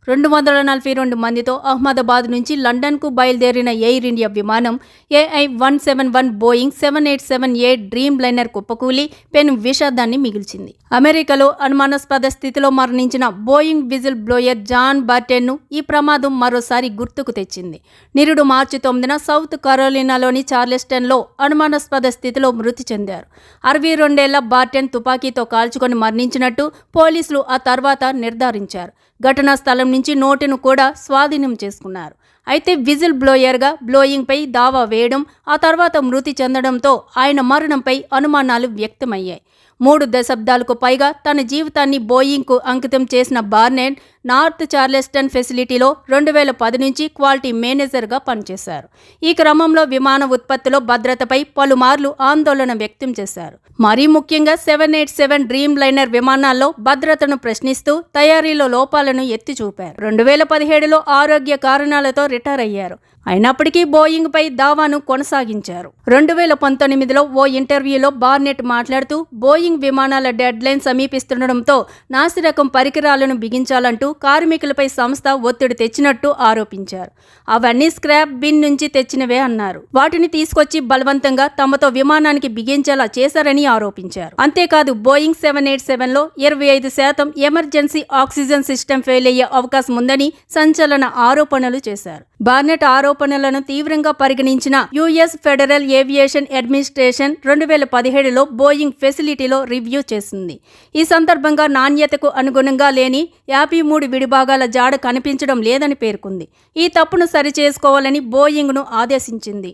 242 మందితో అహ్మదాబాద్ నుంచి లండన్కు బయలుదేరిన ఎయిర్ ఇండియా విమానం AI-171 Boeing 787A dream liner కుప్పకూలి పెను విషాదాన్ని మిగిల్చింది. అమెరికాలో అనుమానాస్పద స్థితిలో మరణించిన బోయింగ్ విజిల్ బ్లోయర్ జాన్ బార్టెన్ను ఈ ప్రమాదం మరోసారి గుర్తుకు తెచ్చింది. నిరుడు మార్చి 9న సౌత్ కరోలినాలోని చార్లెస్టన్లో అనుమానాస్పద స్థితిలో మృతి చెందారు. 62 ఏళ్ల బార్టెన్ తుపాకీతో కాల్చుకొని మరణించినట్టు పోలీసులు ఆ తర్వాత నిర్ధారించారు. ఘటనా స్థలం నుంచి నోటును కూడా స్వాధీనం చేసుకున్నారు. అయితే విజిల్ బ్లోయర్గా బ్లోయింగ్పై దావా వేయడం, ఆ తర్వాత మృతి చెందడంతో ఆయన మరణంపై అనుమానాలు వ్యక్తమయ్యాయి. 3 దశాబ్దాలకు పైగా తన జీవితాన్ని బోయింగ్కు అంకితం చేసిన బార్నెట్ నార్త్ చార్లెస్టన్ ఫెసిలిటీలో 2010 నుంచి క్వాలిటీ మేనేజర్గా పనిచేశారు. ఈ క్రమంలో విమాన ఉత్పత్తిలో భద్రతపై పలుమార్లు ఆందోళన వ్యక్తం చేశారు. మరీ ముఖ్యంగా 787 డ్రీమ్ లైనర్ విమానాల్లో భద్రతను ప్రశ్నిస్తూ తయారీలో లోపాలను ఎత్తి చూపారు. 2017లో ఆరోగ్య కారణాలతో రిటైర్ అయ్యారు. అయినప్పటికీ బోయింగ్పై దావాను కొనసాగించారు. 2019లో ఓ ఇంటర్వ్యూలో బార్నెట్ మాట్లాడుతూ బోయింగ్ విమానాల డెడ్ లైన్ సమీపిస్తుండటంతో నాసిరకం పరికరాలను బిగించాలంటూ కార్మికులపై సంస్థ ఒత్తిడి తెచ్చినట్టు ఆరోపించారు. అవన్నీ స్క్రాప్ బిన్ నుంచి తెచ్చినవే అన్నారు. వాటిని తీసుకొచ్చి బలవంతంగా తమతో విమానానికి బిగించేలా చేశారని ఆరోపించారు. అంతేకాదు బోయింగ్ 787లో 25% ఎమర్జెన్సీ ఆక్సిజన్ సిస్టమ్ ఫెయిల్ అయ్యే అవకాశం ఉందని సంచలన ఆరోపణలు చేశారు. బార్నెట్ ఆరోపణలను తీవ్రంగా పరిగణించిన యుఎస్ ఫెడరల్ ఏవియేషన్ అడ్మినిస్ట్రేషన్ 2017లో బోయింగ్ ఫెసిలిటీలో రివ్యూ చేసింది. ఈ సందర్భంగా నాణ్యతకు అనుగుణంగా లేని 53 విడిభాగాల జాడ కనిపించడం లేదని పేర్కొంది. ఈ తప్పును సరిచేసుకోవాలని బోయింగ్ను ఆదేశించింది.